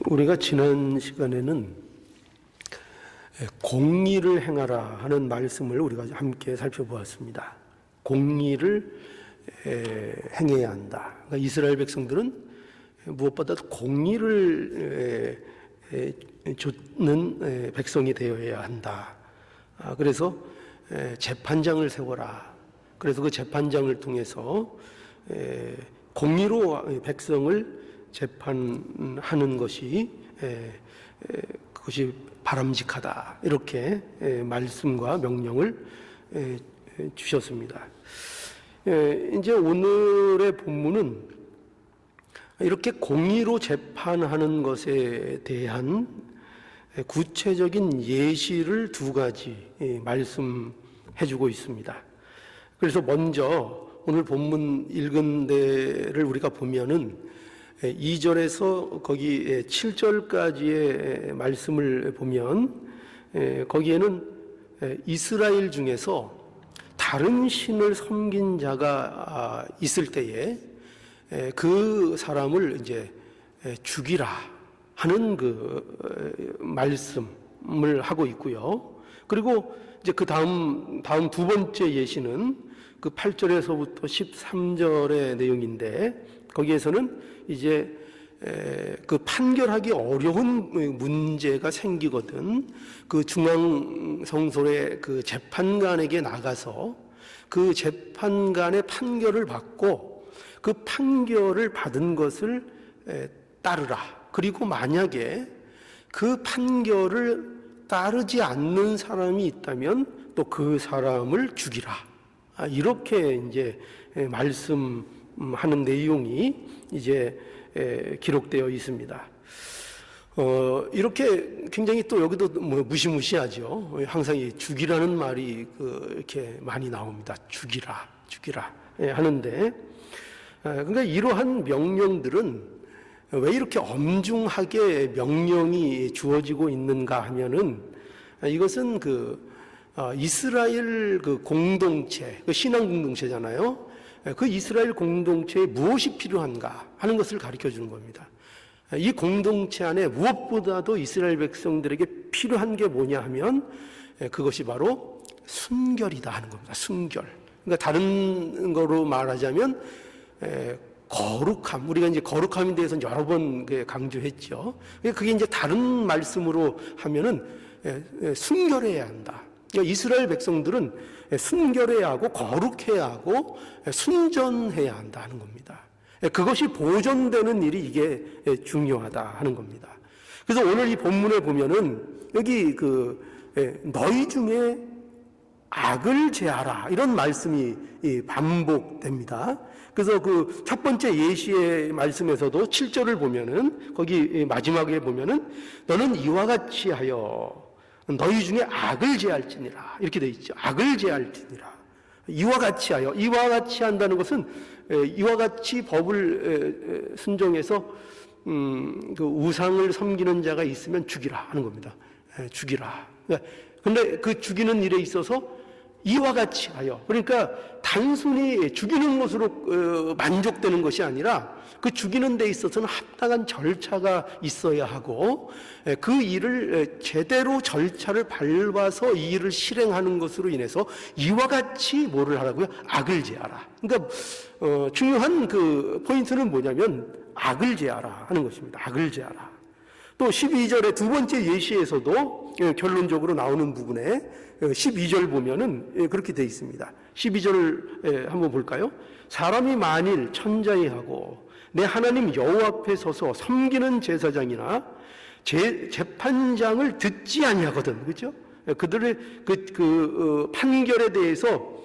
우리가 지난 시간에는 공의를 행하라 하는 말씀을 우리가 함께 살펴보았습니다. 공의를 행해야 한다. 그러니까 이스라엘 백성들은 무엇보다도 공의를 좇는 백성이 되어야 한다. 그래서 재판장을 세워라. 그래서 그 재판장을 통해서 공의로 백성을 재판하는 것이 그것이 바람직하다. 이렇게 말씀과 명령을 주셨습니다. 이제 오늘의 본문은 이렇게 공의로 재판하는 것에 대한 구체적인 예시를 두 가지 말씀해주고 있습니다. 그래서 먼저 오늘 본문 읽은 데를 우리가 보면은 2절에서 거기 7절까지의 말씀을 보면 거기에는 이스라엘 중에서 다른 신을 섬긴 자가 있을 때에 그 사람을 이제 죽이라 하는 그 말씀을 하고 있고요. 그리고 이제 그 다음 두 번째 예시는 그 8절에서부터 13절의 내용인데 거기에서는 이제 그 판결하기 어려운 문제가 생기거든 그 중앙성소의 그 재판관에게 나가서 그 재판관의 판결을 받고 그 판결을 받은 것을 따르라. 그리고 만약에 그 판결을 따르지 않는 사람이 있다면 또 그 사람을 죽이라. 이렇게 이제 말씀하는 내용이 이제 기록되어 있습니다. 이렇게 굉장히 또 여기도 무시무시하죠. 항상 이 죽이라는 말이 이렇게 많이 나옵니다. 죽이라 하는데, 그러니까 이러한 명령들은 왜 이렇게 엄중하게 명령이 주어지고 있는가 하면은 이것은 이스라엘 공동체, 신앙 공동체잖아요. 그 이스라엘 공동체에 무엇이 필요한가 하는 것을 가르쳐 주는 겁니다. 이 공동체 안에 무엇보다도 이스라엘 백성들에게 필요한 게 뭐냐 하면 그것이 바로 순결이다 하는 겁니다. 순결. 그러니까 다른 거로 말하자면 거룩함. 우리가 이제 거룩함에 대해서는 여러 번 강조했죠. 그게 이제 다른 말씀으로 하면은 순결해야 한다. 그러니까 이스라엘 백성들은 순결해야 하고 거룩해야 하고 순전해야 한다는 겁니다. 그것이 보존되는 일이 이게 중요하다 하는 겁니다. 그래서 오늘 이 본문에 보면은 여기 너희 중에 악을 제하라 이런 말씀이 반복됩니다. 그래서 그 첫 번째 예시의 말씀에서도 7절을 보면은 거기 마지막에 보면은 너는 이와 같이 하여 너희 중에 악을 제할지니라 이렇게 되어 있죠. 악을 제할지니라. 이와 같이 하여. 이와 같이 한다는 것은 이와 같이 법을 순종해서 그 우상을 섬기는 자가 있으면 죽이라 하는 겁니다. 죽이라. 근데 그 죽이는 일에 있어서 이와 같이 하여. 그러니까 단순히 죽이는 것으로 만족되는 것이 아니라 그 죽이는 데 있어서는 합당한 절차가 있어야 하고 그 일을 제대로 절차를 밟아서 이 일을 실행하는 것으로 인해서 이와 같이 뭐를 하라고요? 악을 제하라. 그러니까 중요한 그 포인트는 뭐냐면 악을 제하라 하는 것입니다. 악을 제하라. 또 12절의 두 번째 예시에서도 결론적으로 나오는 부분에 12절 보면은 그렇게 되어 있습니다. 12절 한번 볼까요? 사람이 만일 천자의하고 내 하나님 여호와 앞에 서서 섬기는 제사장이나 재판장을 듣지 아니하거든, 그렇죠? 그들의 판결에 대해서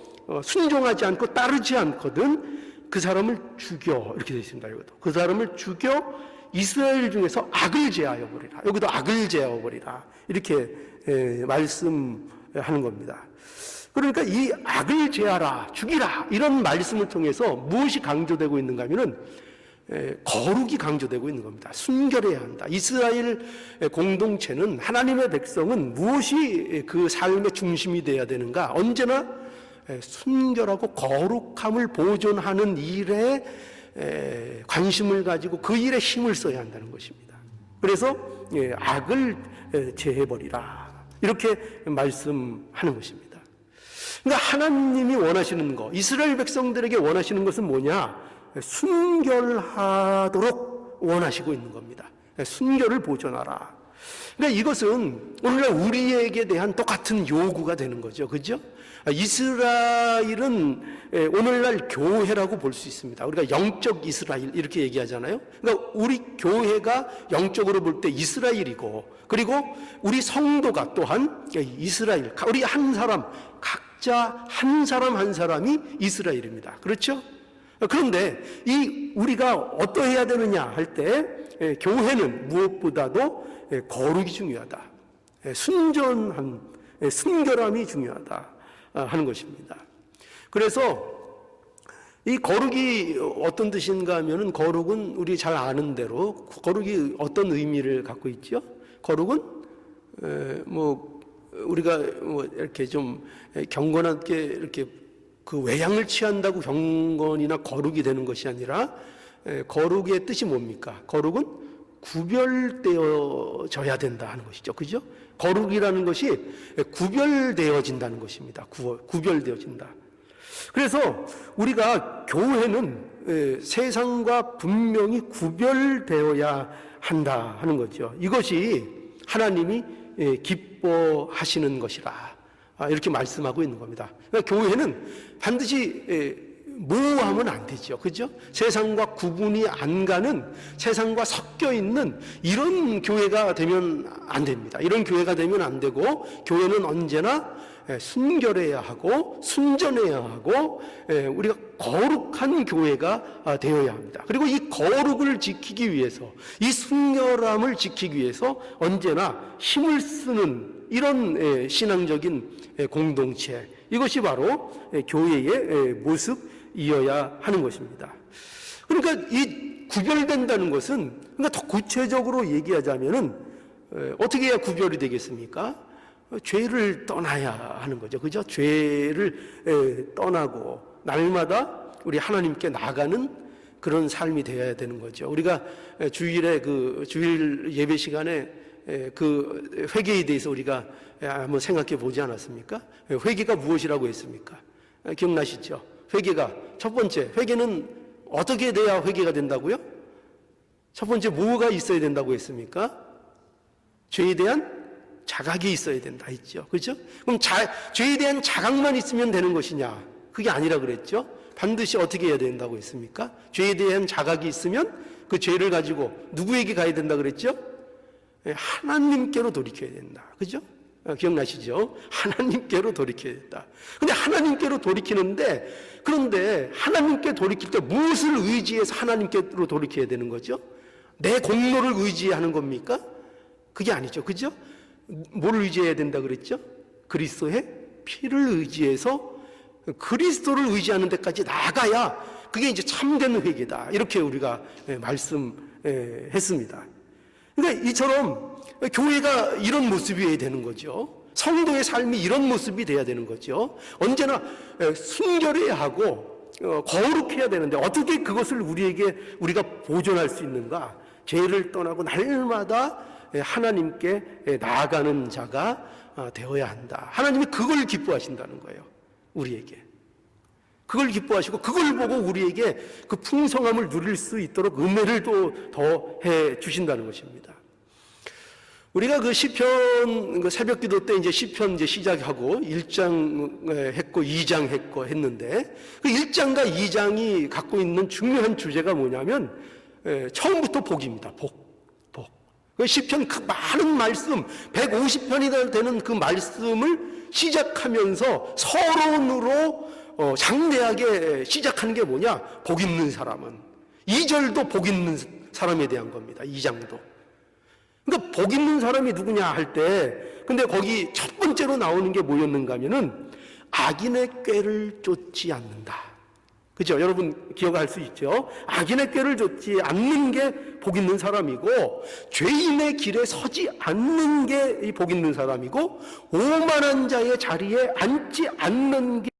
순종하지 않고 따르지 않거든 그 사람을 죽여 이렇게 되어 있습니다. 이것도 그 사람을 죽여 이스라엘 중에서 악을 제하여 버리라. 여기도 악을 제하여 버리라 이렇게 말씀하는 겁니다. 그러니까 이 악을 제하라, 죽이라 이런 말씀을 통해서 무엇이 강조되고 있는가 하면은 거룩이 강조되고 있는 겁니다. 순결해야 한다. 이스라엘 공동체는 하나님의 백성은 무엇이 그 삶의 중심이 되어야 되는가? 언제나 순결하고 거룩함을 보존하는 일에 관심을 가지고 그 일에 힘을 써야 한다는 것입니다. 그래서 악을 제해버리라, 이렇게 말씀하는 것입니다. 그러니까 하나님이 원하시는 것, 이스라엘 백성들에게 원하시는 것은 뭐냐? 순결하도록 원하시고 있는 겁니다. 순결을 보존하라. 그러니까 이것은 오늘날 우리에게 대한 똑같은 요구가 되는 거죠. 그죠? 이스라엘은 오늘날 교회라고 볼 수 있습니다. 우리가 영적 이스라엘 이렇게 얘기하잖아요. 그러니까 우리 교회가 영적으로 볼 때 이스라엘이고, 그리고 우리 성도가 또한 이스라엘, 우리 한 사람, 각자 한 사람 한 사람이 이스라엘입니다. 그렇죠? 그런데 우리가 어떠해야 되느냐 할 때 교회는 무엇보다도 거룩이 중요하다, 순전한 순결함이 중요하다 하는 것입니다. 그래서 이 거룩이 어떤 뜻인가 하면은, 거룩은 우리 잘 아는 대로 거룩이 어떤 의미를 갖고 있죠? 거룩은 우리가 이렇게 좀 경건하게 이렇게 그 외양을 취한다고 경건이나 거룩이 되는 것이 아니라, 거룩의 뜻이 뭡니까? 거룩은 구별되어져야 된다 하는 것이죠. 그죠? 거룩이라는 것이 구별되어진다는 것입니다. 구별되어진다. 그래서 우리가 교회는 세상과 분명히 구별되어야 한다 하는 거죠. 이것이 하나님이 기뻐하시는 것이라, 이렇게 말씀하고 있는 겁니다. 그러니까 교회는 반드시 모호하면 안 되죠. 그죠? 세상과 구분이 안 가는, 세상과 섞여 있는 이런 교회가 되면 안 됩니다. 이런 교회가 되면 안 되고, 교회는 언제나 순결해야 하고 순전해야 하고 우리가 거룩한 교회가 되어야 합니다. 그리고 이 거룩을 지키기 위해서, 이 순결함을 지키기 위해서 언제나 힘을 쓰는 이런 신앙적인 공동체, 이것이 바로 교회의 모습이어야 하는 것입니다. 그러니까 이 구별된다는 것은, 그러니까 더 구체적으로 얘기하자면은 어떻게 해야 구별이 되겠습니까? 죄를 떠나야 하는 거죠. 그죠? 죄를 떠나고 날마다 우리 하나님께 나가는 그런 삶이 되어야 되는 거죠. 우리가 주일에 주일 예배 시간에 그 회개에 대해서 우리가 한번 생각해 보지 않았습니까? 회개가 무엇이라고 했습니까? 기억나시죠? 회개가 첫 번째, 회개는 어떻게 돼야 회개가 된다고요? 첫 번째 뭐가 있어야 된다고 했습니까? 죄에 대한 자각이 있어야 된다 했죠. 그렇죠? 그럼 죄에 대한 자각만 있으면 되는 것이냐? 그게 아니라 그랬죠. 반드시 어떻게 해야 된다고 했습니까? 죄에 대한 자각이 있으면 그 죄를 가지고 누구에게 가야 된다 그랬죠? 하나님께로 돌이켜야 된다. 그죠? 기억나시죠? 하나님께로 돌이켜야 된다. 근데 하나님께로 돌이키는데, 그런데 하나님께 돌이킬 때 무엇을 의지해서 하나님께로 돌이켜야 되는 거죠? 내 공로를 의지하는 겁니까? 그게 아니죠. 그죠? 뭘 의지해야 된다 그랬죠? 그리스도의 피를 의지해서 그리스도를 의지하는 데까지 나가야 그게 이제 참된 회개다, 이렇게 우리가 말씀했습니다. 그러니까 이처럼 교회가 이런 모습이어야 되는 거죠. 성도의 삶이 이런 모습이 돼야 되는 거죠. 언제나 순결해야 하고 거룩해야 되는데, 어떻게 그것을 우리가 보존할 수 있는가? 죄를 떠나고 날마다 하나님께 나아가는 자가 되어야 한다. 하나님이 그걸 기뻐하신다는 거예요. 우리에게 그걸 기뻐하시고, 그걸 보고 우리에게 그 풍성함을 누릴 수 있도록 은혜를 또 더해 주신다는 것입니다. 우리가 그 시편, 그 새벽 기도 때 이제 시편 시작하고 1장 했고 2장 했고 했는데, 그 1장과 2장이 갖고 있는 중요한 주제가 뭐냐면 처음부터 복입니다. 복. 그 시편 그 많은 말씀, 150편이 되는 그 말씀을 시작하면서 서론으로 장대하게 시작하는 게 뭐냐? 복 있는 사람은. 2절도 복 있는 사람에 대한 겁니다. 2장도. 그러니까 복 있는 사람이 누구냐 할 때, 근데 거기 첫 번째로 나오는 게 뭐였는가 하면은 악인의 꾀를 쫓지 않는다. 그죠? 여러분 기억할 수 있죠? 악인의 꾀를 쫓지 않는 게 복 있는 사람이고, 죄인의 길에 서지 않는 게 이 복 있는 사람이고, 오만한 자의 자리에 앉지 않는 게,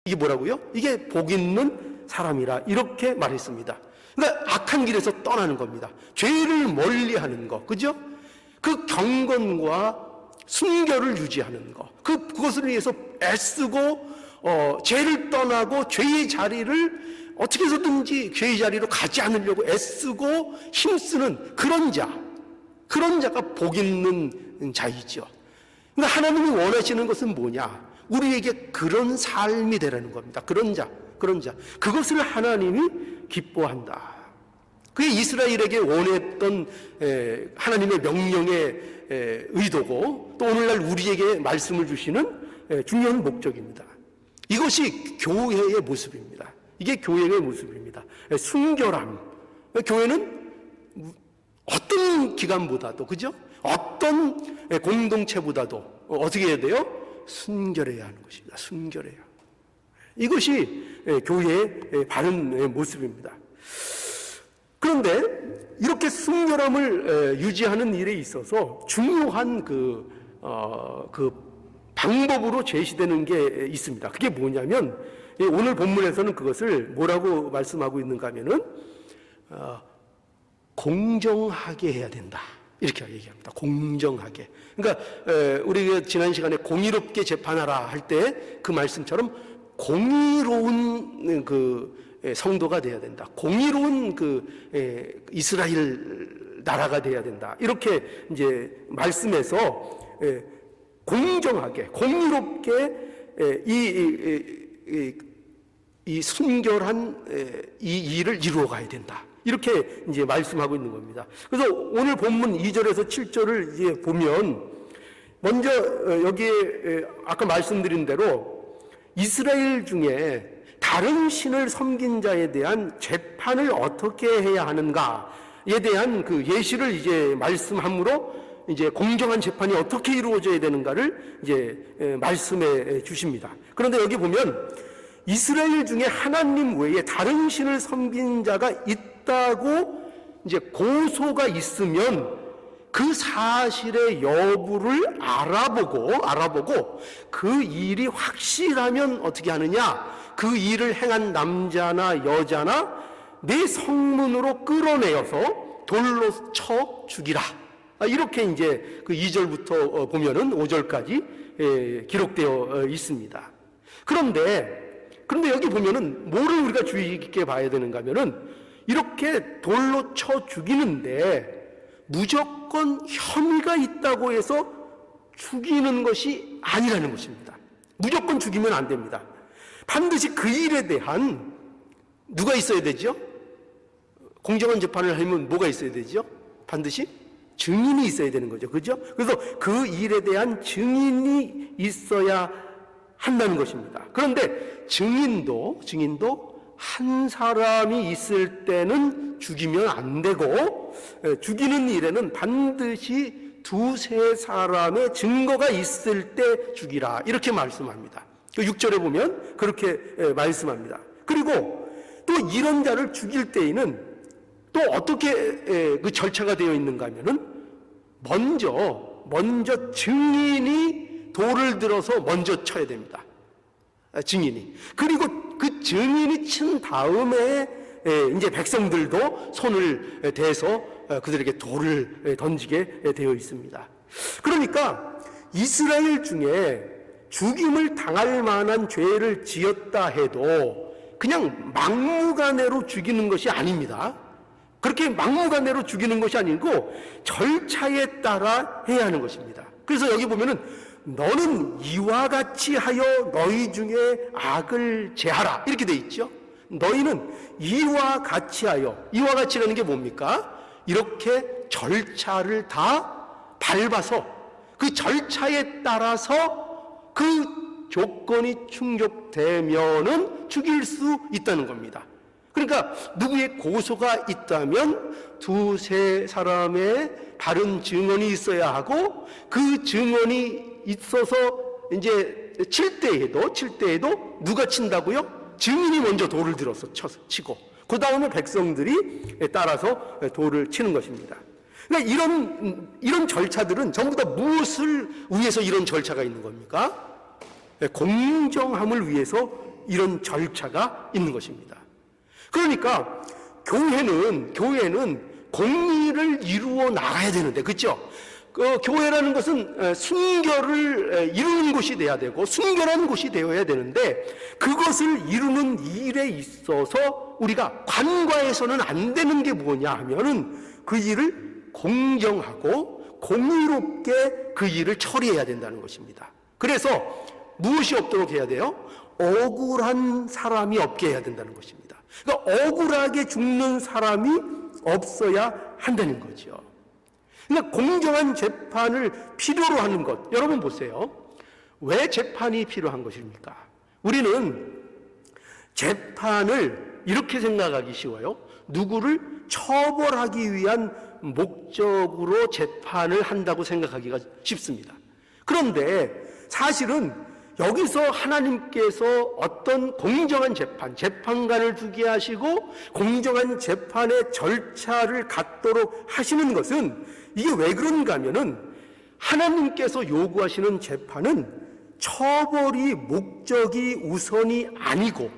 이게 뭐라고요? 이게 복 있는 사람이라, 이렇게 말했습니다. 그러니까 악한 길에서 떠나는 겁니다. 죄를 멀리하는 거, 그죠? 그 경건과 순결을 유지하는 거, 그것을 위해서 애쓰고 죄를 떠나고 죄의 자리를 어떻게 해서든지 죄의 자리로 가지 않으려고 애쓰고 힘쓰는 그런 자가 복 있는 자이죠. 그러니까 하나님이 원하시는 것은 뭐냐? 우리에게 그런 삶이 되라는 겁니다. 그런 자. 그것을 하나님이 기뻐한다. 그게 이스라엘에게 원했던 하나님의 명령의 의도고, 또 오늘날 우리에게 말씀을 주시는 중요한 목적입니다. 이것이 교회의 모습입니다. 이게 교회의 모습입니다. 순결함. 교회는 어떤 기관보다도, 그죠? 어떤 공동체보다도 어떻게 해야 돼요? 순결해야 하는 것입니다. 순결해야. 이것이 교회의 바른 모습입니다. 그런데 이렇게 순결함을 유지하는 일에 있어서 중요한 그 방법으로 제시되는 게 있습니다. 그게 뭐냐면, 오늘 본문에서는 그것을 뭐라고 말씀하고 있는가 하면은 공정하게 해야 된다, 이렇게 얘기합니다. 공정하게. 그러니까 우리가 지난 시간에 공의롭게 재판하라 할 때 그 말씀처럼 공의로운 성도가 돼야 된다. 공의로운 이스라엘 나라가 돼야 된다. 이렇게 이제 말씀해서 공정하게, 공의롭게 이 순결한 이 일을 이루어 가야 된다. 이렇게 이제 말씀하고 있는 겁니다. 그래서 오늘 본문 2절에서 7절을 이제 보면, 먼저 여기에 아까 말씀드린 대로 이스라엘 중에 다른 신을 섬긴 자에 대한 재판을 어떻게 해야 하는가에 대한 그 예시를 이제 말씀함으로, 이제 공정한 재판이 어떻게 이루어져야 되는가를 이제 말씀해 주십니다. 그런데 여기 보면 이스라엘 중에 하나님 외에 다른 신을 섬긴 자가 있다고 이제 고소가 있으면 그 사실의 여부를 알아보고 그 일이 확실하면 어떻게 하느냐? 그 일을 행한 남자나 여자나 내 성문으로 끌어내어서 돌로 쳐 죽이라. 이렇게 이제 그 2절부터 보면은 5절까지 기록되어 있습니다. 그런데 여기 보면은 뭐를 우리가 주의 깊게 봐야 되는가 하면은, 이렇게 돌로 쳐 죽이는데 무조건 혐의가 있다고 해서 죽이는 것이 아니라는 것입니다. 무조건 죽이면 안 됩니다. 반드시 그 일에 대한 누가 있어야 되죠? 공정한 재판을 하려면 뭐가 있어야 되죠? 반드시 증인이 있어야 되는 거죠. 그죠? 그래서 그 일에 대한 증인이 있어야 한다는 것입니다. 그런데 증인도 한 사람이 있을 때는 죽이면 안 되고, 죽이는 일에는 반드시 2-3 사람의 증거가 있을 때 죽이라, 이렇게 말씀합니다. 6절에 보면 그렇게 말씀합니다. 그리고 또 이런 자를 죽일 때에는 또 어떻게 그 절차가 되어 있는가 하면은, 먼저 증인이 돌을 들어서 먼저 쳐야 됩니다. 증인이. 그리고 그 증인이 친 다음에 이제 백성들도 손을 대서 그들에게 돌을 던지게 되어 있습니다. 그러니까 이스라엘 중에 죽임을 당할 만한 죄를 지었다 해도 그냥 막무가내로 죽이는 것이 아닙니다. 그렇게 막무가내로 죽이는 것이 아니고 절차에 따라 해야 하는 것입니다. 그래서 여기 보면은 너는 이와 같이 하여 너희 중에 악을 제하라, 이렇게 돼 있죠. 너희는 이와 같이 하여, 이와 같이라는 게 뭡니까? 이렇게 절차를 다 밟아서 그 절차에 따라서 그 조건이 충족되면은 죽일 수 있다는 겁니다. 그러니까 누구의 고소가 있다면 2-3 사람의 다른 증언이 있어야 하고, 그 증언이 있어서 이제 칠 때에도 누가 친다고요? 증인이 먼저 돌을 들어서 치고, 그 다음에 백성들이 따라서 돌을 치는 것입니다. 그러니까 이런 절차들은 전부 다 무엇을 위해서 이런 절차가 있는 겁니까? 공정함을 위해서 이런 절차가 있는 것입니다. 그러니까 교회는 공의를 이루어 나가야 되는데, 그렇죠? 교회라는 것은 순결을 이루는 곳이 돼야 되고 순결한 곳이 되어야 되는데, 그것을 이루는 일에 있어서 우리가 관과해서는 안 되는 게 뭐냐 하면은 그 일을 공정하고 공의롭게 그 일을 처리해야 된다는 것입니다. 그래서 무엇이 없도록 해야 돼요? 억울한 사람이 없게 해야 된다는 것입니다. 그러니까 억울하게 죽는 사람이 없어야 한다는 거죠. 그러니까 공정한 재판을 필요로 하는 것, 여러분 보세요. 왜 재판이 필요한 것입니까? 우리는 재판을 이렇게 생각하기 쉬워요. 누구를 처벌하기 위한 목적으로 재판을 한다고 생각하기가 쉽습니다. 그런데 사실은 여기서 하나님께서 어떤 공정한 재판, 재판관을 두게 하시고 공정한 재판의 절차를 갖도록 하시는 것은, 이게 왜 그런가 하면은 하나님께서 요구하시는 재판은 처벌이 목적이 우선이 아니고,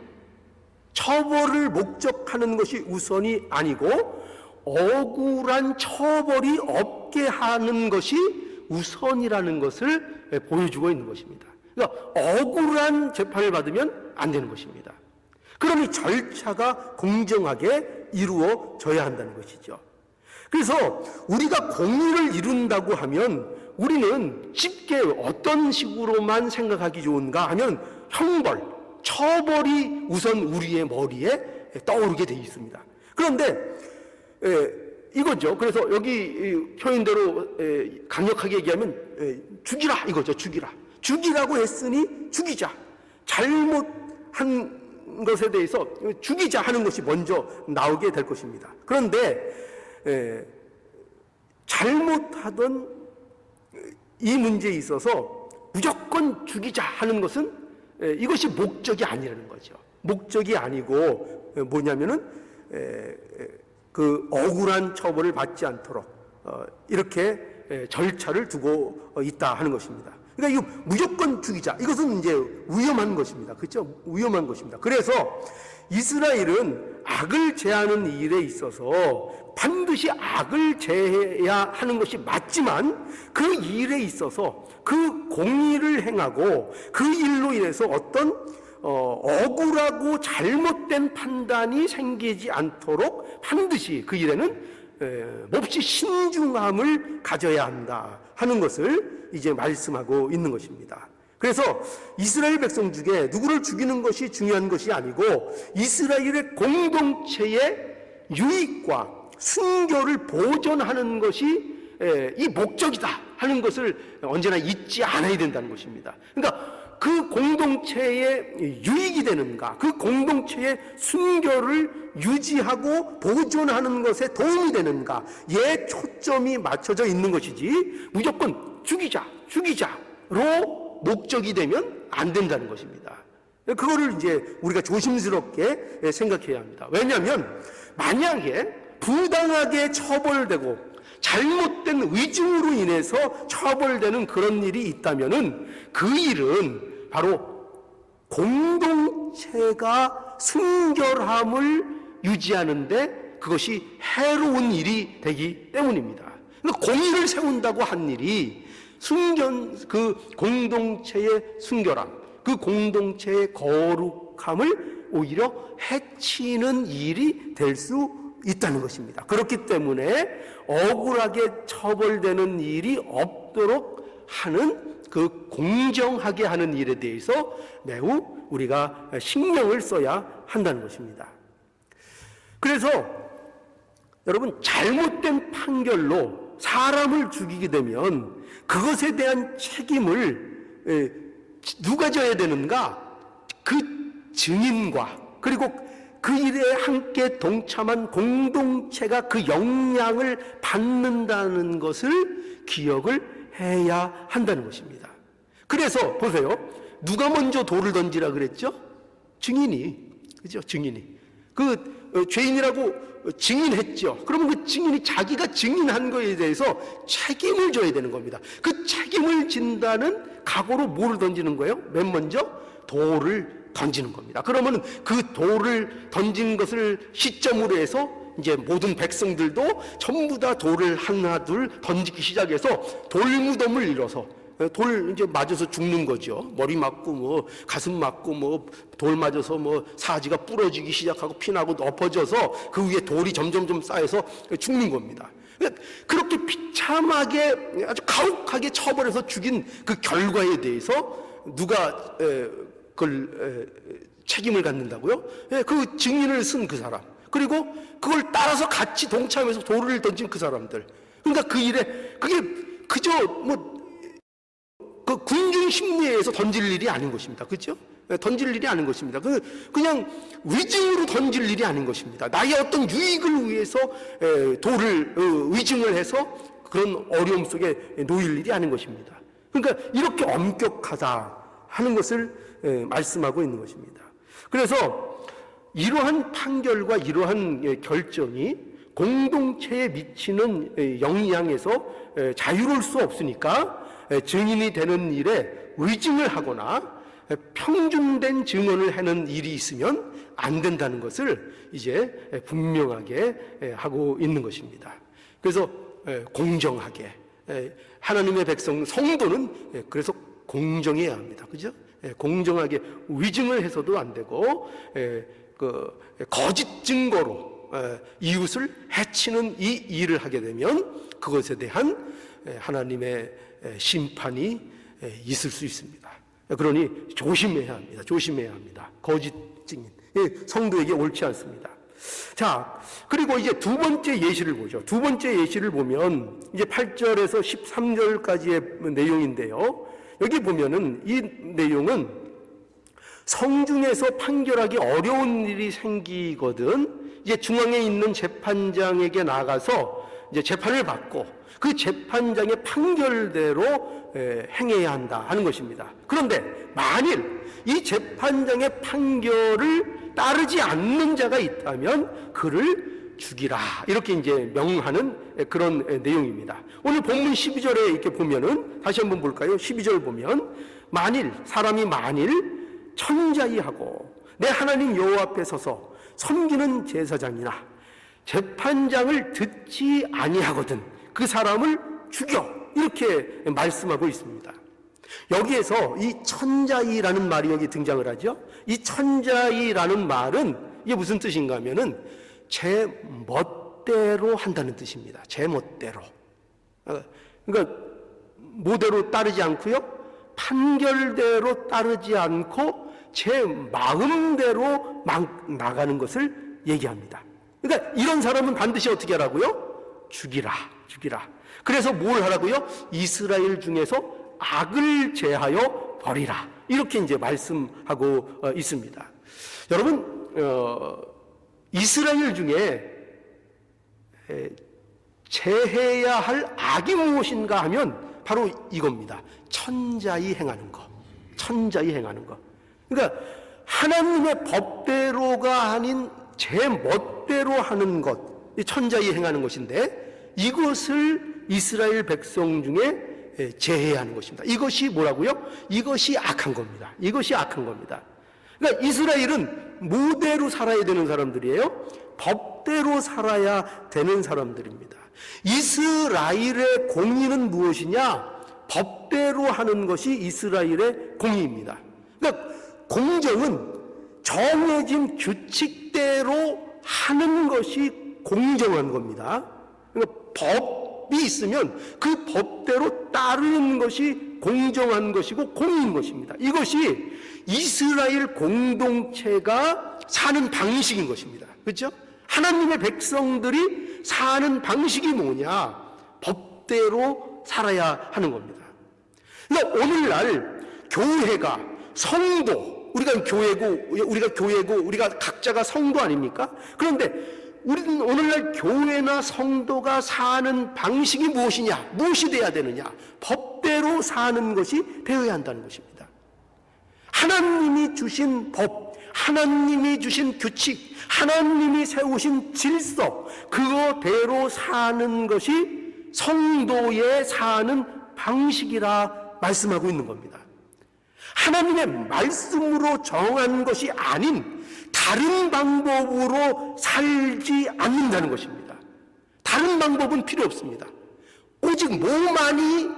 처벌을 목적하는 것이 우선이 아니고 억울한 처벌이 없게 하는 것이 우선이라는 것을 보여주고 있는 것입니다. 그러니까 억울한 재판을 받으면 안 되는 것입니다. 그러니 절차가 공정하게 이루어져야 한다는 것이죠. 그래서 우리가 공의를 이룬다고 하면 우리는 쉽게 어떤 식으로만 생각하기 좋은가 하면 형벌, 처벌이 우선 우리의 머리에 떠오르게 되어 있습니다. 그런데 이거죠. 그래서 여기 표현대로 강력하게 얘기하면 죽이라 이거죠. 죽이라고 했으니 죽이자. 잘못한 것에 대해서 죽이자 하는 것이 먼저 나오게 될 것입니다. 그런데 잘못하던 이 문제에 있어서 무조건 죽이자 하는 것은 이것이 목적이 아니라는 거죠. 목적이 아니고 뭐냐면은 그 억울한 처벌을 받지 않도록 이렇게 절차를 두고 있다 하는 것입니다. 그러니까 이거 무조건 죽이자. 이것은 이제 위험한 것입니다. 그렇죠? 위험한 것입니다. 그래서 이스라엘은 악을 제하는 일에 있어서 반드시 악을 제해야 하는 것이 맞지만 그 일에 있어서 그 공의를 행하고 그 일로 인해서 어떤 억울하고 잘못된 판단이 생기지 않도록 반드시 그 일에는 몹시 신중함을 가져야 한다 하는 것을 이제 말씀하고 있는 것입니다. 그래서 이스라엘 백성 중에 누구를 죽이는 것이 중요한 것이 아니고 이스라엘의 공동체의 유익과 순결을 보존하는 것이 이 목적이다 하는 것을 언제나 잊지 않아야 된다는 것입니다. 그러니까 그 공동체의 유익이 되는가, 그 공동체의 순결을 유지하고 보존하는 것에 도움이 되는가에 초점이 맞춰져 있는 것이지 무조건 죽이자로 목적이 되면 안 된다는 것입니다. 그거를 이제 우리가 조심스럽게 생각해야 합니다. 왜냐하면 만약에 부당하게 처벌되고 잘못된 의중으로 인해서 처벌되는 그런 일이 있다면은 그 일은 바로 공동체가 순결함을 유지하는데 그것이 해로운 일이 되기 때문입니다. 그러니까 공의를 세운다고 한 일이 그 공동체의 순결함, 그 공동체의 거룩함을 오히려 해치는 일이 될 수 있다는 것입니다. 그렇기 때문에 억울하게 처벌되는 일이 없도록 하는 그 공정하게 하는 일에 대해서 매우 우리가 신경을 써야 한다는 것입니다. 그래서 여러분, 잘못된 판결로 사람을 죽이게 되면 그것에 대한 책임을 누가 져야 되는가? 그 증인과 그리고 그 일에 함께 동참한 공동체가 그 영향을 받는다는 것을 기억을 해야 한다는 것입니다. 그래서 보세요. 누가 먼저 돌을 던지라 그랬죠? 증인이. 그죠? 증인이. 그 죄인이라고 증인했죠. 그러면 그 증인이 자기가 증인한 거에 대해서 책임을 져야 되는 겁니다. 그 책임을 진다는 각오로 뭐를 던지는 거예요? 맨 먼저 돌을 던지는 겁니다. 그러면 그 돌을 던진 것을 시점으로 해서 이제 모든 백성들도 전부 다 돌을 하나 둘 던지기 시작해서 돌무덤을 이뤄서 돌 이제 맞아서 죽는 거죠. 머리 맞고 뭐 가슴 맞고 뭐 돌 맞아서 뭐 사지가 부러지기 시작하고 피나고 엎어져서 그 위에 돌이 점점점 쌓여서 죽는 겁니다. 그렇게 비참하게 아주 가혹하게 처벌해서 죽인 그 결과에 대해서 누가 그걸 책임을 갖는다고요? 그 증인을 쓴 그 사람, 그리고 그걸 따라서 같이 동참해서 돌을 던진 그 사람들. 그러니까 그 일에 그게 그저 뭐 그 군중 심리에서 던질 일이 아닌 것입니다. 그렇죠? 던질 일이 아닌 것입니다. 그냥 위증으로 던질 일이 아닌 것입니다. 나의 어떤 유익을 위해서 돌을 위증을 해서 그런 어려움 속에 놓일 일이 아닌 것입니다. 그러니까 이렇게 엄격하다 하는 것을 말씀하고 있는 것입니다. 그래서 이러한 판결과 이러한 결정이 공동체에 미치는 영향에서 자유로울 수 없으니까 증인이 되는 일에 위증을 하거나 평준된 증언을 하는 일이 있으면 안 된다는 것을 이제 분명하게 하고 있는 것입니다. 그래서 공정하게 하나님의 백성 성도는 그래서 공정해야 합니다. 그죠? 공정하게 위증을 해서도 안 되고 거짓 증거로 이웃을 해치는 이 일을 하게 되면 그것에 대한 하나님의 심판이 있을 수 있습니다. 그러니 조심해야 합니다. 조심해야 합니다. 거짓 증인 성도에게 옳지 않습니다. 자, 그리고 이제 두 번째 예시를 보죠. 두 번째 예시를 보면 이제 8절에서 13절까지의 내용인데요. 여기 보면은 이 내용은 성중에서 판결하기 어려운 일이 생기거든 이제 중앙에 있는 재판장에게 나가서 이제 재판을 받고 그 재판장의 판결대로 행해야 한다 하는 것입니다. 그런데 만일 이 재판장의 판결을 따르지 않는 자가 있다면 그를 죽이라 이렇게 이제 명하는 그런 내용입니다. 오늘 본문 12절에 이렇게 보면은 다시 한번 볼까요? 12절 보면 사람이 만일 천자이하고 내 하나님 여호와 앞에 서서 섬기는 제사장이나 재판장을 듣지 아니하거든 그 사람을 죽여 이렇게 말씀하고 있습니다. 여기에서 이 천자이라는 말이 여기 등장을 하죠. 이 천자이라는 말은 이게 무슨 뜻인가 하면은 제 멋대로 한다는 뜻입니다. 제 멋대로. 그러니까 모대로 따르지 않고요. 판결대로 따르지 않고 제 마음대로 막 나가는 것을 얘기합니다. 그러니까 이런 사람은 반드시 어떻게 하라고요? 죽이라. 그래서 뭘 하라고요? 이스라엘 중에서 악을 제하여 버리라. 이렇게 이제 말씀하고 있습니다. 여러분, 이스라엘 중에 제해야 할 악이 무엇인가 하면 바로 이겁니다. 천자이 행하는 거. 그러니까 하나님의 법대로가 아닌 제 멋대로 하는 것, 천자이 행하는 것인데 이것을 이스라엘 백성 중에 제해야 하는 것입니다. 이것이 뭐라고요? 이것이 악한 겁니다. 그러니까 이스라엘은 모대로 살아야 되는 사람들이에요. 법대로 살아야 되는 사람들입니다. 이스라엘의 공의는 무엇이냐? 법대로 하는 것이 이스라엘의 공의입니다. 그러니까 공정은 정해진 규칙대로 하는 것이 공정한 겁니다. 그러니까 법이 있으면 그 법대로 따르는 것이 공정한 것이고 공의인 것입니다. 이것이 이스라엘 공동체가 사는 방식인 것입니다. 그렇죠? 하나님의 백성들이 사는 방식이 뭐냐? 법대로 살아야 하는 겁니다. 그러니까 오늘날 교회가 성도, 우리가 교회고 우리가 각자가 성도 아닙니까? 그런데 우리는 오늘날 교회나 성도가 사는 방식이 무엇이냐? 무엇이 되어야 되느냐? 법대로 사는 것이 되어야 한다는 것입니다. 하나님이 주신 법, 하나님이 주신 규칙, 하나님이 세우신 질서, 그거대로 사는 것이 성도의 사는 방식이라 말씀하고 있는 겁니다. 하나님의 말씀으로 정한 것이 아닌 다른 방법으로 살지 않는다는 것입니다. 다른 방법은 필요 없습니다. 오직 뭐만이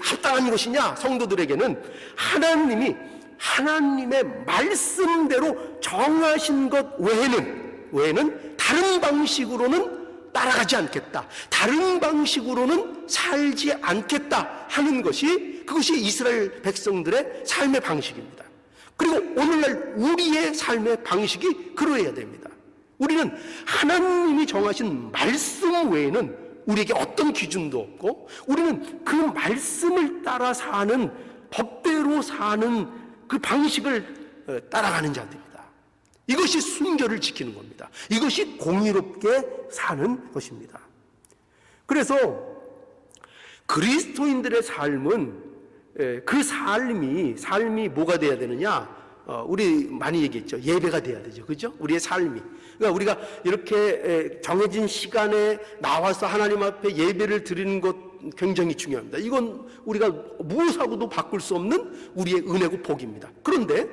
합당한 것이냐? 성도들에게는 하나님이 하나님의 말씀대로 정하신 것 외에는 다른 방식으로는 따라가지 않겠다, 다른 방식으로는 살지 않겠다 하는 것이, 그것이 이스라엘 백성들의 삶의 방식입니다. 그리고 오늘날 우리의 삶의 방식이 그러해야 됩니다. 우리는 하나님이 정하신 말씀 외에는 우리에게 어떤 기준도 없고, 우리는 그 말씀을 따라 사는, 법대로 사는 그 방식을 따라가는 자들입니다. 이것이 순결을 지키는 겁니다. 이것이 공의롭게 사는 것입니다. 그래서 그리스도인들의 삶은, 그 삶이 뭐가 돼야 되느냐? 우리 많이 얘기했죠. 예배가 돼야 되죠. 그죠? 우리의 삶이. 그러니까 우리가 이렇게 정해진 시간에 나와서 하나님 앞에 예배를 드리는 것 굉장히 중요합니다. 이건 우리가 무엇하고도 바꿀 수 없는 우리의 은혜고 복입니다. 그런데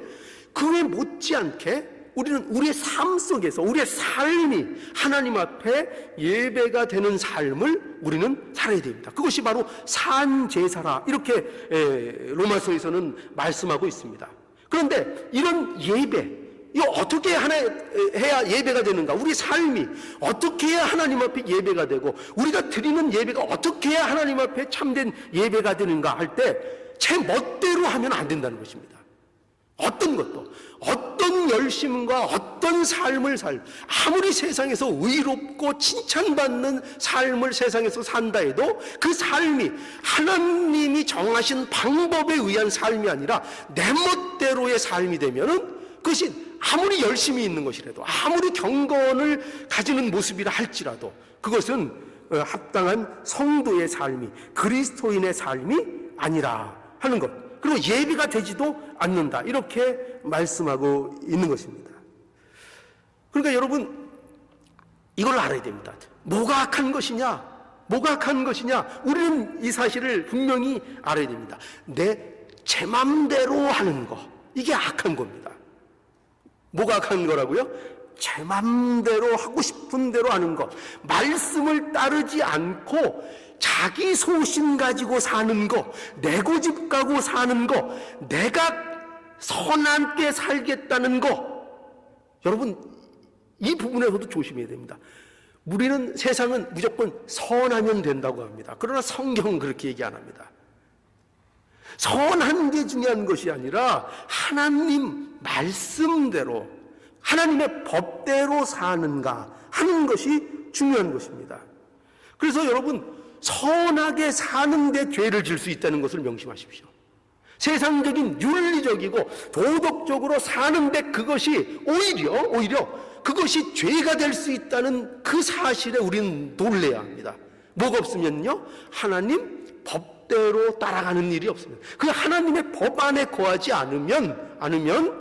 그에 못지않게 우리는 우리의 삶 속에서 우리의 삶이 하나님 앞에 예배가 되는 삶을 우리는 살아야 됩니다. 그것이 바로 산제사라, 이렇게 로마서에서는 말씀하고 있습니다. 그런데 이런 예배, 이거 어떻게 해야 예배가 되는가? 우리 삶이 어떻게 해야 하나님 앞에 예배가 되고, 우리가 드리는 예배가 어떻게 해야 하나님 앞에 참된 예배가 되는가 할 때 제 멋대로 하면 안 된다는 것입니다. 어떤 것도, 어떤 열심과 어떤 삶을 아무리 세상에서 의롭고 칭찬받는 삶을 세상에서 산다 해도 그 삶이 하나님이 정하신 방법에 의한 삶이 아니라 내 멋대로의 삶이 되면은, 그것이 아무리 열심히 있는 것이라도, 아무리 경건을 가지는 모습이라 할지라도 그것은 합당한 성도의 삶이, 그리스도인의 삶이 아니라 하는 것. 그리고 예배가 되지도 않는다, 이렇게 말씀하고 있는 것입니다. 그러니까 여러분, 이걸 알아야 됩니다. 뭐가 악한 것이냐? 뭐가 악한 것이냐? 우리는 이 사실을 분명히 알아야 됩니다. 제 맘대로 하는 거, 이게 악한 겁니다. 뭐가 악한 거라고요? 제 맘대로 하고 싶은 대로 하는 것, 말씀을 따르지 않고 자기 소신 가지고 사는 거, 내 고집 가고 사는 거, 내가 선하게 살겠다는 거, 여러분 이 부분에서도 조심해야 됩니다. 우리는, 세상은 무조건 선하면 된다고 합니다. 그러나 성경은 그렇게 얘기 안 합니다. 선한 게 중요한 것이 아니라 하나님 말씀대로, 하나님의 법대로 사는가 하는 것이 중요한 것입니다. 그래서 여러분, 선하게 사는데 죄를 질 수 있다는 것을 명심하십시오. 세상적인 윤리적이고 도덕적으로 사는데 그것이 오히려 그것이 죄가 될 수 있다는 그 사실에 우리는 놀라야 합니다. 뭐가 없으면요, 하나님 법대로 따라가는 일이 없으면, 그 하나님의 법 안에 거하지 않으면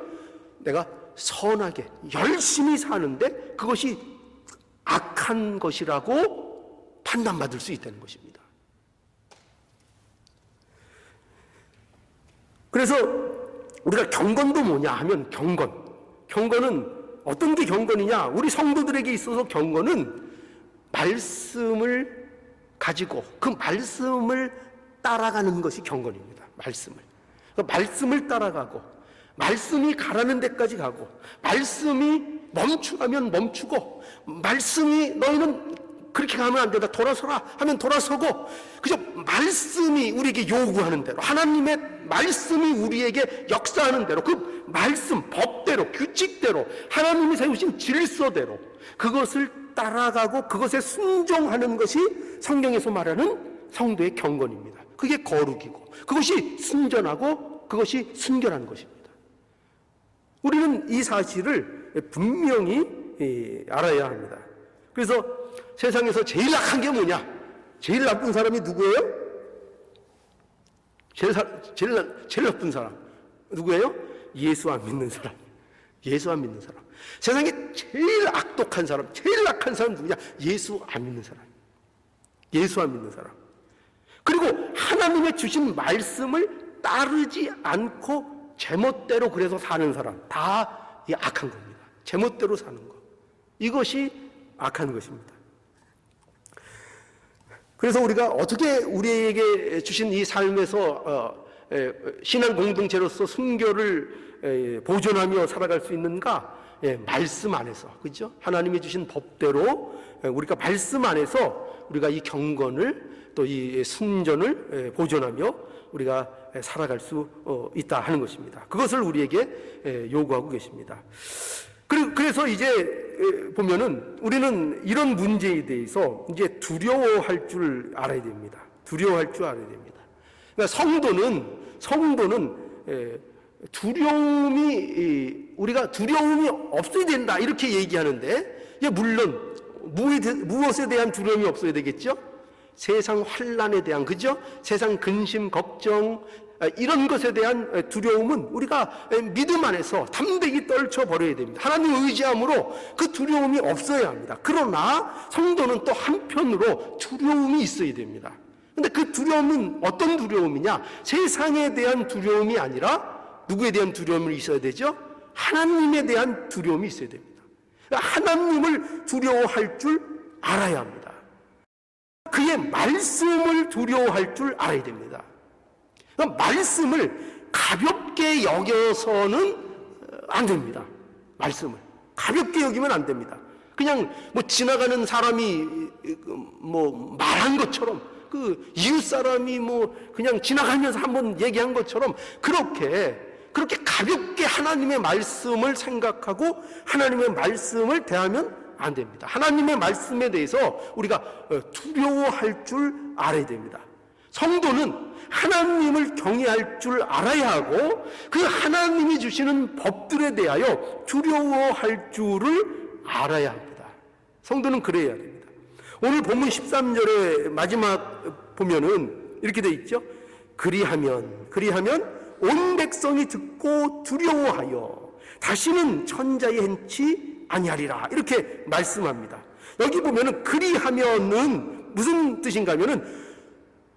내가 선하게 열심히 사는데 그것이 악한 것이라고 판단받을 수 있다는 것입니다. 그래서 우리가 경건도 뭐냐 하면, 경건은 어떤 게 경건이냐? 우리 성도들에게 있어서 경건은 말씀을 가지고 그 말씀을 따라가는 것이 경건입니다. 말씀을 따라가고, 말씀이 가라는 데까지 가고, 말씀이 멈추라면 멈추고, 말씀이 너희는 그렇게 가면 안 된다, 돌아서라 하면 돌아서고, 그저 말씀이 우리에게 요구하는 대로, 하나님의 말씀이 우리에게 역사하는 대로, 그 말씀, 법대로, 규칙대로, 하나님이 세우신 질서대로 그것을 따라가고 그것에 순종하는 것이 성경에서 말하는 성도의 경건입니다. 그게 거룩이고, 그것이 순전하고, 그것이 순결한 것입니다. 우리는 이 사실을 분명히 알아야 합니다. 그래서 세상에서 제일 악한 게 뭐냐? 제일 나쁜 사람이 누구예요? 제일 나쁜 사람 누구예요? 예수 안 믿는 사람. 예수 안 믿는 사람. 세상에 제일 악독한 사람, 제일 악한 사람 누구냐? 예수 안 믿는 사람. 예수 안 믿는 사람. 그리고 하나님의 주신 말씀을 따르지 않고 제멋대로 그래서 사는 사람 다 이 악한 겁니다. 제멋대로 사는 것, 이것이 악한 것입니다. 그래서 우리가 어떻게 우리에게 주신 이 삶에서 신앙 공동체로서 순교를 보존하며 살아갈 수 있는가? 말씀 안에서, 그죠? 하나님이 주신 법대로 우리가 말씀 안에서 우리가 이 경건을 또 이 순전을 보존하며 우리가 살아갈 수 있다 하는 것입니다. 그것을 우리에게 요구하고 계십니다. 그래서 이제 보면은 우리는 이런 문제에 대해서 이제 두려워할 줄 알아야 됩니다. 두려워할 줄 알아야 됩니다. 그러니까 성도는 두려움이, 우리가 두려움이 없어야 된다 이렇게 얘기하는데, 물론 무엇에 대한 두려움이 없어야 되겠죠? 세상 환난에 대한, 그죠? 세상 근심, 걱정, 이런 것에 대한 두려움은 우리가 믿음 안에서 담대히 떨쳐버려야 됩니다. 하나님 의지함으로 그 두려움이 없어야 합니다. 그러나 성도는 또 한편으로 두려움이 있어야 됩니다. 근데 그 두려움은 어떤 두려움이냐? 세상에 대한 두려움이 아니라 누구에 대한 두려움이 있어야 되죠? 하나님에 대한 두려움이 있어야 됩니다. 하나님을 두려워할 줄 알아야 합니다. 그의 말씀을 두려워할 줄 알아야 됩니다. 말씀을 가볍게 여겨서는 안 됩니다. 말씀을 가볍게 여기면 안 됩니다. 그냥 지나가는 사람이 말한 것처럼, 그 이웃 사람이 그냥 지나가면서 한번 얘기한 것처럼 그렇게 가볍게 하나님의 말씀을 생각하고 하나님의 말씀을 대하면 안 됩니다. 하나님의 말씀에 대해서 우리가 두려워할 줄 알아야 됩니다. 성도는 하나님을 경외할 줄 알아야 하고 그 하나님이 주시는 법들에 대하여 두려워할 줄을 알아야 합니다. 성도는 그래야 됩니다. 오늘 본문 13절의 마지막 보면은 이렇게 되어 있죠. 그리하면 온 백성이 듣고 두려워하여 다시는 천자에 행치 아니하리라, 이렇게 말씀합니다. 여기 보면은 그리하면은 무슨 뜻인가 하면은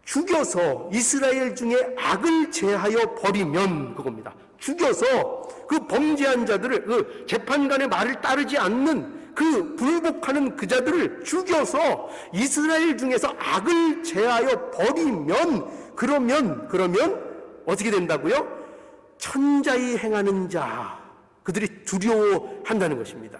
죽여서 이스라엘 중에 악을 제하여 버리면, 그겁니다. 죽여서 그 범죄한 자들을, 그 재판관의 말을 따르지 않는 그 불복하는 그 자들을 죽여서 이스라엘 중에서 악을 제하여 버리면, 그러면 어떻게 된다고요? 천자히 행하는 자, 그들이 두려워한다는 것입니다.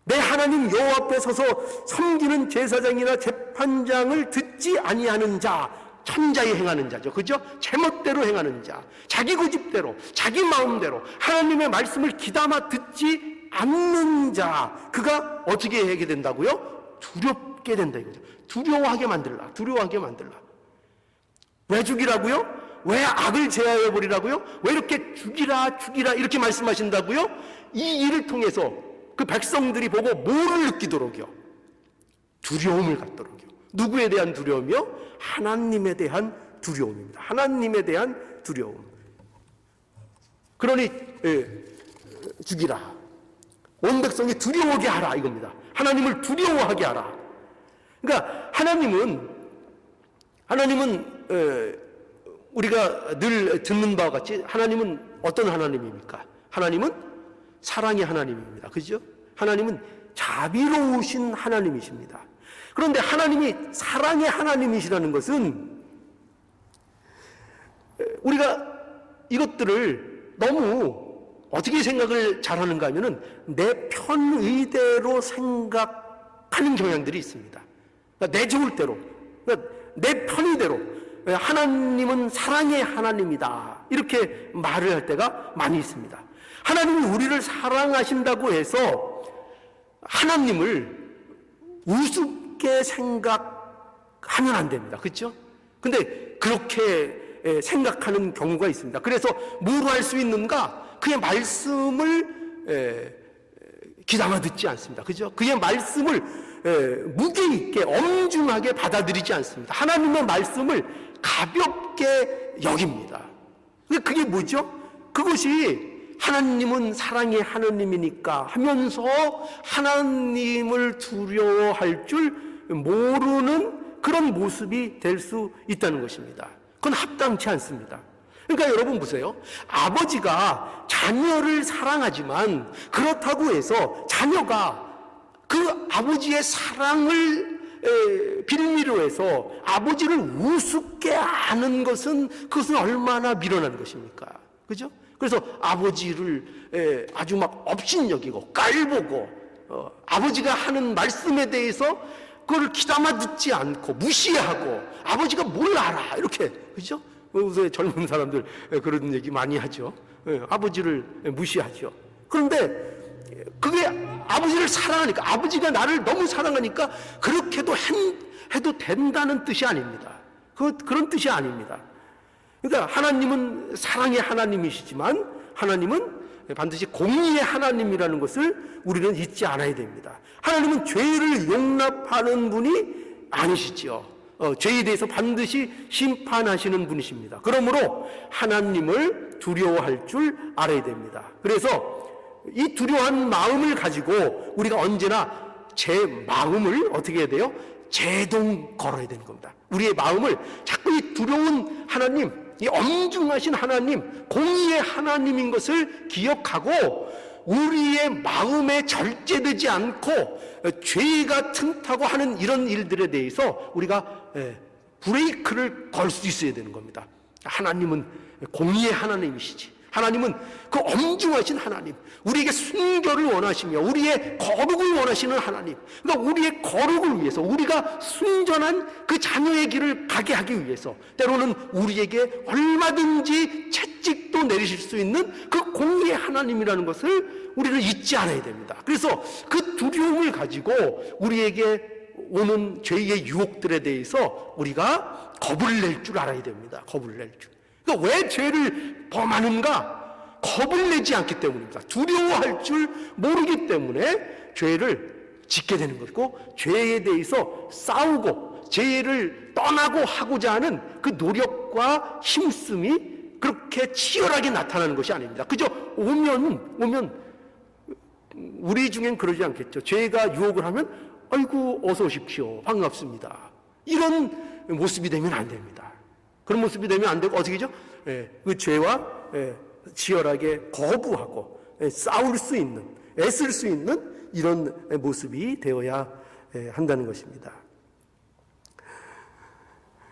내 하나님 여호와 앞에 서서 섬기는 제사장이나 재판장을 듣지 아니하는 자, 천자히 행하는 자죠. 그죠? 제멋대로 행하는 자, 자기 고집대로, 자기 마음대로 하나님의 말씀을 귀담아 듣지 않는 자, 그가 어떻게 하게 된다고요? 두렵게 된다 이거죠. 두려워하게 만들라. 왜 죽이라고요? 왜 악을 제하여 버리라고요? 왜 이렇게 죽이라 이렇게 말씀하신다고요? 이 일을 통해서 그 백성들이 보고 뭐를 느끼도록요? 두려움을 갖도록요. 누구에 대한 두려움이요? 하나님에 대한 두려움입니다. 하나님에 대한 두려움. 그러니 죽이라. 온 백성이 두려워하게 하라 이겁니다. 하나님을 두려워하게 하라. 그러니까 하나님은 우리가 늘 듣는 바와 같이 하나님은 어떤 하나님입니까? 하나님은 사랑의 하나님입니다. 그죠? 하나님은 자비로우신 하나님이십니다. 그런데 하나님이 사랑의 하나님이시라는 것은 우리가 이것들을 너무 어떻게 생각을 잘하는가 하면은 내 편의대로 생각하는 경향들이 있습니다. 그러니까 내 좋을 대로, 그러니까 내 편의대로 하나님은 사랑의 하나님이다 이렇게 말을 할 때가 많이 있습니다. 하나님이 우리를 사랑하신다고 해서 하나님을 우습게 생각하면 안 됩니다. 그렇죠? 근데 그렇게 생각하는 경우가 있습니다. 그래서 뭐로 할 수 있는가? 그의 말씀을 귀담아 듣지 않습니다. 그죠? 그의 말씀을 무게 있게 엄중하게 받아들이지 않습니다. 하나님의 말씀을 가볍게 여깁니다. 그게 뭐죠? 그것이 하나님은 사랑의 하나님이니까 하면서 하나님을 두려워할 줄 모르는 그런 모습이 될 수 있다는 것입니다. 그건 합당치 않습니다. 그러니까 여러분 보세요. 아버지가 자녀를 사랑하지만 그렇다고 해서 자녀가 그 아버지의 사랑을 빌미로 해서 아버지를 우습게 아는 그것은 얼마나 미련한 것입니까? 그죠? 그래서 아버지를 아주 막 업신여기고 깔보고 아버지가 하는 말씀에 대해서 그걸 귀담아 듣지 않고 무시하고 아버지가 뭘 알아 이렇게, 그죠? 요새 젊은 사람들 그런 얘기 많이 하죠. 아버지를 무시하죠. 그런데 그게 아버지를 사랑하니까, 아버지가 나를 너무 사랑하니까 그렇게도 해도 된다는 뜻이 아닙니다. 그런 뜻이 아닙니다. 그러니까 하나님은 사랑의 하나님이시지만 하나님은 반드시 공의의 하나님이라는 것을 우리는 잊지 않아야 됩니다. 하나님은 죄를 용납하는 분이 아니시죠. 죄에 대해서 반드시 심판하시는 분이십니다. 그러므로 하나님을 두려워할 줄 알아야 됩니다. 그래서 이 두려워하는 마음을 가지고 우리가 언제나 제 마음을 어떻게 해야 돼요? 제동 걸어야 되는 겁니다. 우리의 마음을 자꾸 이 두려운 하나님, 이 엄중하신 하나님, 공의의 하나님인 것을 기억하고 우리의 마음에 절제되지 않고 죄가 틈타고 하는 이런 일들에 대해서 우리가 브레이크를 걸 수 있어야 되는 겁니다. 하나님은 공의의 하나님이시지. 하나님은 그 엄중하신 하나님, 우리에게 순결을 원하시며 우리의 거룩을 원하시는 하나님. 그러니까 우리의 거룩을 위해서, 우리가 순전한 그 자녀의 길을 가게 하기 위해서 때로는 우리에게 얼마든지 채찍도 내리실 수 있는 그 공의의 하나님이라는 것을 우리는 잊지 않아야 됩니다. 그래서 그 두려움을 가지고 우리에게 오는 죄의 유혹들에 대해서 우리가 겁을 낼 줄 알아야 됩니다. 겁을 낼 줄. 그러니까 왜 죄를 범하는가? 겁을 내지 않기 때문입니다. 두려워할 줄 모르기 때문에 죄를 짓게 되는 것이고, 죄에 대해서 싸우고 죄를 떠나고 하고자 하는 그 노력과 힘씀이 그렇게 치열하게 나타나는 것이 아닙니다. 그저 오면 우리 중엔 그러지 않겠죠. 죄가 유혹을 하면 아이고 어서 오십시오, 반갑습니다, 이런 모습이 되면 안 됩니다. 그런 모습이 되면 안 되고 어떻게 죠? 그 죄와 치열하게 거부하고 싸울 수 있는, 애쓸 수 있는 이런 모습이 되어야 한다는 것입니다.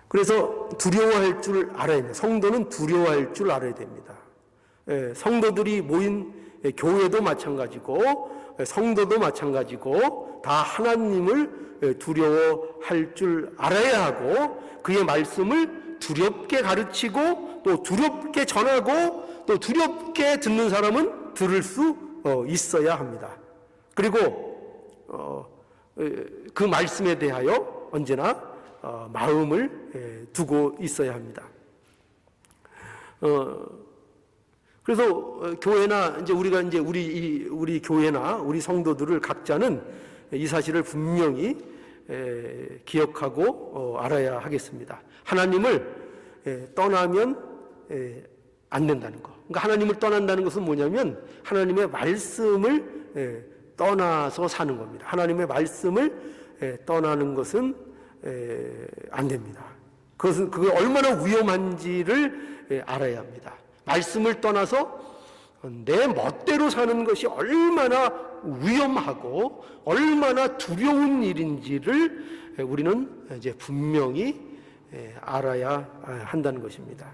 그래서 두려워할 줄 알아야 됩니다. 성도는 두려워할 줄 알아야 됩니다. 성도들이 모인 교회도 마찬가지고 성도도 마찬가지고 다 하나님을 두려워할 줄 알아야 하고 그의 말씀을 두렵게 가르치고 또 두렵게 전하고 또 두렵게 듣는 사람은 들을 수 있어야 합니다. 그리고 그 말씀에 대하여 언제나 마음을 두고 있어야 합니다. 그래서 교회나 이제 우리가 이제 우리 교회나 우리 성도들을 각자는 이 사실을 분명히 기억하고 알아야 하겠습니다. 하나님을 떠나면 안 된다는 거. 그러니까 하나님을 떠난다는 것은 뭐냐면 하나님의 말씀을 떠나서 사는 겁니다. 하나님의 말씀을 떠나는 것은 안 됩니다. 그게 얼마나 위험한지를 알아야 합니다. 말씀을 떠나서 내 멋대로 사는 것이 얼마나 위험하고 얼마나 두려운 일인지를 우리는 이제 분명히 알아야 한다는 것입니다.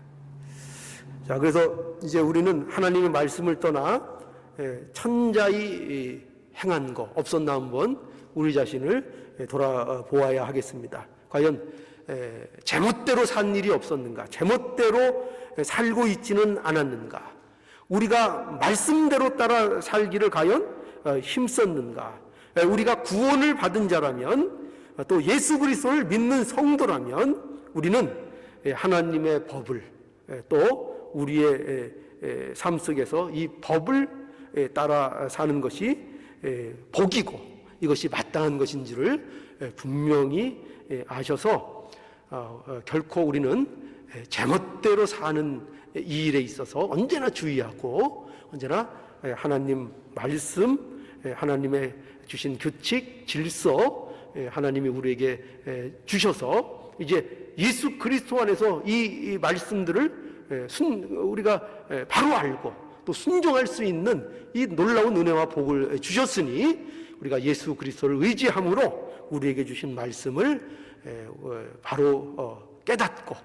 자, 그래서 이제 우리는 하나님의 말씀을 떠나 천자히 행한 거 없었나 한번 우리 자신을 돌아보아야 하겠습니다. 과연 제멋대로 산 일이 없었는가? 제멋대로 살고 있지는 않았는가? 우리가 말씀대로 따라 살기를 과연 힘썼는가? 우리가 구원을 받은 자라면 또 예수 그리스도를 믿는 성도라면 우리는 하나님의 법을 또 우리의 삶 속에서 이 법을 따라 사는 것이 복이고 이것이 마땅한 것인지를 분명히 아셔서 결코 우리는 제멋대로 사는 이 일에 있어서 언제나 주의하고 언제나 하나님 말씀, 하나님의 주신 규칙, 질서, 하나님이 우리에게 주셔서 이제 예수 그리스도 안에서 이 말씀들을 우리가 바로 알고 또 순종할 수 있는 이 놀라운 은혜와 복을 주셨으니 우리가 예수 그리스도를 의지함으로 우리에게 주신 말씀을 바로 깨닫고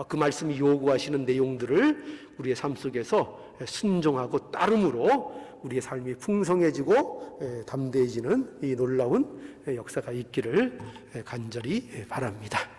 그 말씀이 요구하시는 내용들을 우리의 삶 속에서 순종하고 따름으로 우리의 삶이 풍성해지고 담대해지는 이 놀라운 역사가 있기를 간절히 바랍니다.